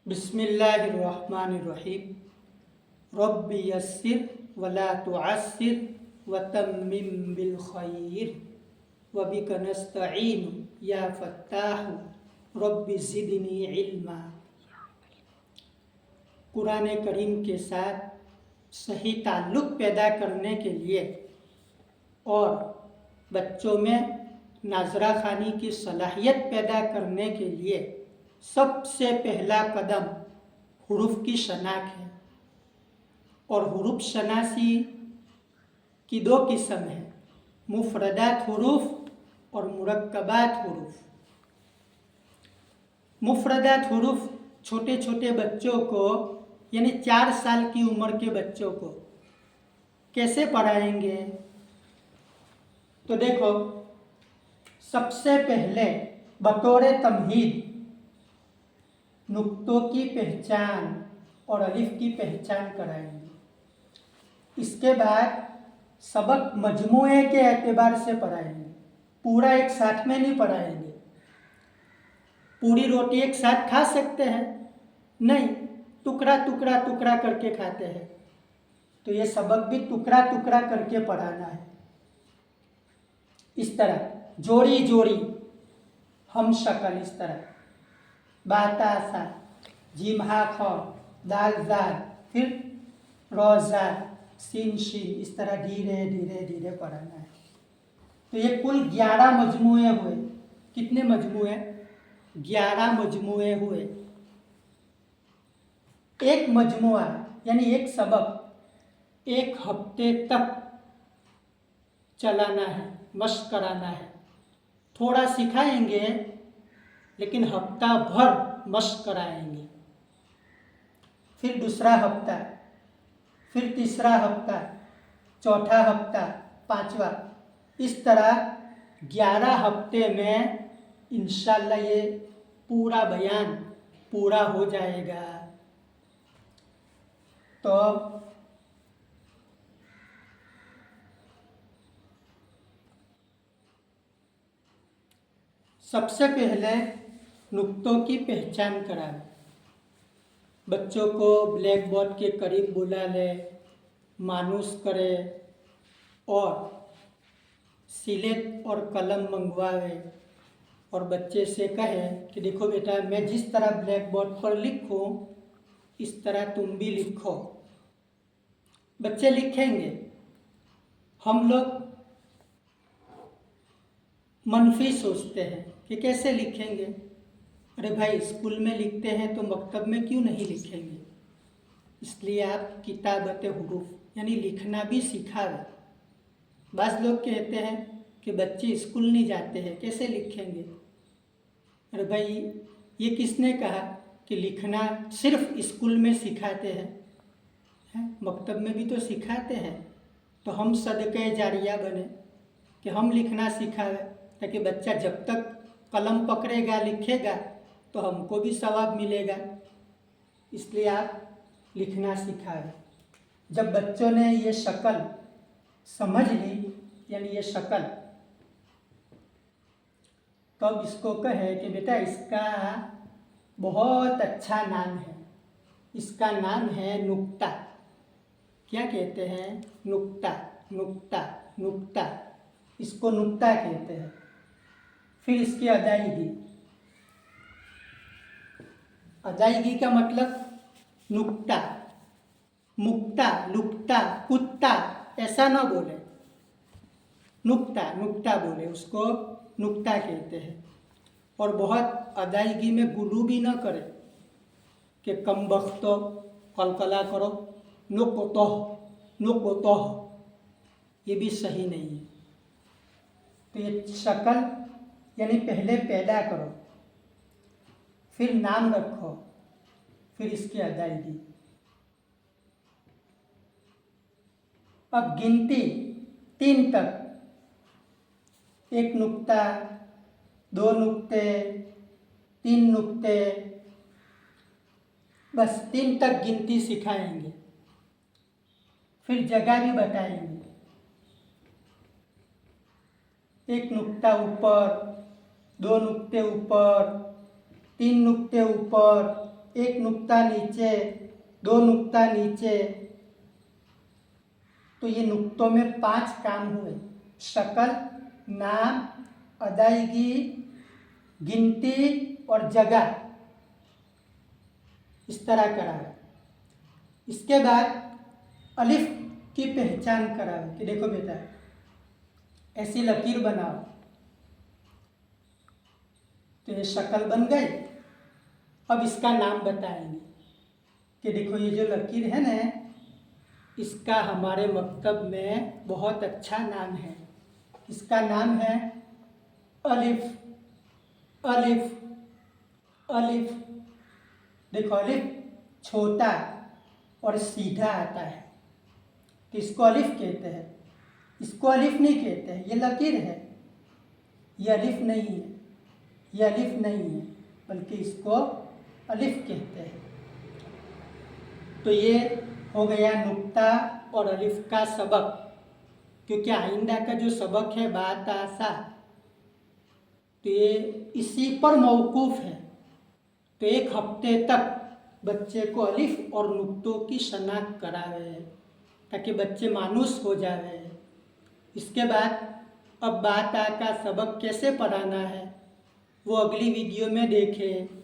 बिस्मिल्लाहिर्रहमानिर्रहीम। रब्बि यस्सिर वला तुअस्सिर वतम्मिम बिल खैर वबिका नस्तईन या फत्ताहु रब्बि ज़िदनी इल्मा। कुरान करीम के साथ सही ताल्लुक़ पैदा करने के लिए और बच्चों में नाज़रा ख़ानी की सलाहियत पैदा करने के लिए सबसे पहला कदम हुरूफ की शनाख्त है। और हुरूफ शनासी की दो किस्म है, मुफ़रदात हुरूफ और मुरक्कबात हुरूफ। मुफ़रदात हुरूफ छोटे छोटे बच्चों को यानी 4 साल की उम्र के बच्चों को कैसे पढ़ाएंगे? तो देखो, सबसे पहले बतौर तमहीद नुक्तों की पहचान और अलिफ की पहचान कराएंगे। इसके बाद सबक मजमूए के एतबार से पढ़ाएंगे, पूरा एक साथ में नहीं पढ़ाएंगे। पूरी रोटी एक साथ खा सकते हैं? नहीं, टुकड़ा टुकड़ा टुकड़ा करके खाते हैं। तो ये सबक भी टुकड़ा टुकड़ा करके पढ़ाना है। इस तरह जोड़ी जोड़ी, हम शक्ल, इस तरह बातासा, जीम हा ख, दाल जाल, फिर रोज़ा, सीन शीन, इस तरह धीरे धीरे धीरे पढ़ाना है। तो ये कुल 11 मजमूए हुए। कितने मजमूए? 11 मजमूए हुए। एक मजमुआ यानी एक सबक 1 हफ्ते तक चलाना है, मश्क कराना है। थोड़ा सिखाएंगे लेकिन हफ्ता भर मश्क कराएंगे। फिर दूसरा हफ्ता, फिर तीसरा हफ्ता, चौथा हफ्ता, पांचवा, इस तरह 11 हफ्ते में इंशाअल्लाह ये पूरा बयान पूरा हो जाएगा। तो सबसे पहले नुक्तों की पहचान कराएं। बच्चों को ब्लैक बोर्ड के करीब बुला ले, मानूस करे और सिलेट और कलम मंगवाए और बच्चे से कहे कि देखो बेटा, मैं जिस तरह ब्लैक बोर्ड पर लिखूं इस तरह तुम भी लिखो। बच्चे लिखेंगे। हम लोग मनफी सोचते हैं कि कैसे लिखेंगे। अरे भाई, स्कूल में लिखते हैं तो मकतब में क्यों नहीं लिखेंगे? इसलिए आप किताबत हुरूफ यानी लिखना भी सिखावे। बाज़ लोग कहते हैं कि बच्चे स्कूल नहीं जाते हैं, कैसे लिखेंगे? अरे भाई, ये किसने कहा कि लिखना सिर्फ स्कूल में सिखाते हैं? मकतब में भी तो सिखाते हैं। तो हम सदक़े जारिया बने कि हम लिखना सिखावे, ताकि बच्चा जब तक कलम पकड़ेगा, लिखेगा, तो हमको भी सवाब मिलेगा। इसलिए आप लिखना सिखाएं। जब बच्चों ने ये शक्ल समझ ली, यानी ये शक्ल, तो अब इसको कहे कि बेटा, इसका बहुत अच्छा नाम है। इसका नाम है नुक्ता। क्या कहते हैं? नुक्ता, नुक्ता, नुक्ता। इसको नुक्ता कहते हैं। फिर इसकी अदायगी। अदायगी का मतलब नुक्ता, मुक्ता, लुक्ता, कुत्ता, ऐसा ना बोले, नुक्ता नुक्ता बोले, उसको नुक्ता कहते हैं। और बहुत अदायगी में गुलू भी ना करे कि कम बख्तो, कलकला करो, नुक़्तोह, ये भी सही नहीं है। तो ये शक्ल यानी पहले पैदा करो, फिर नाम रखो, फिर इसकी अदायगी। अब गिनती 3 तक, 1 नुक्ता, 2 नुक्ते, 3 नुक्ते, बस 3 तक गिनती सिखाएंगे। फिर जगह भी बताएंगे। 1 नुक्ता ऊपर, 2 नुक्ते ऊपर, 3 नुक्ते ऊपर, एक नुक्ता नीचे, 2 नुक्ता नीचे, तो ये नुक्तों में 5 काम हुए। शक्ल, नाम, अदायगी, गिनती और जगह, इस तरह करावे। इसके बाद अलिफ की पहचान करावे कि देखो बेटा ऐसी लकीर बनाओ, तो ये शक्ल बन गई। अब इसका नाम बताएंगे कि देखो ये जो लकीर है ना, इसका हमारे मकतब में बहुत अच्छा नाम है। इसका नाम है अलिफ। अलिफ, अलिफ, देखो अलिफ छोटा और सीधा आता है तो इसको अलिफ कहते हैं। इसको अलिफ नहीं कहते हैं, ये लकीर है, ये अलिफ नहीं है, ये अलिफ नहीं है, बल्कि इसको अलिफ कहते हैं। तो ये हो गया नुक्ता और अलिफ का सबक, क्योंकि आइंदा का जो सबक है बात आसा, तो ये इसी पर मौकूफ़ है। तो 1 हफ्ते तक बच्चे को अलिफ और नुक्तों की शनाख्त करावे ताकि बच्चे मानूस हो जाए। इसके बाद अब बात का सबक कैसे पढ़ाना है वो अगली वीडियो में देखें।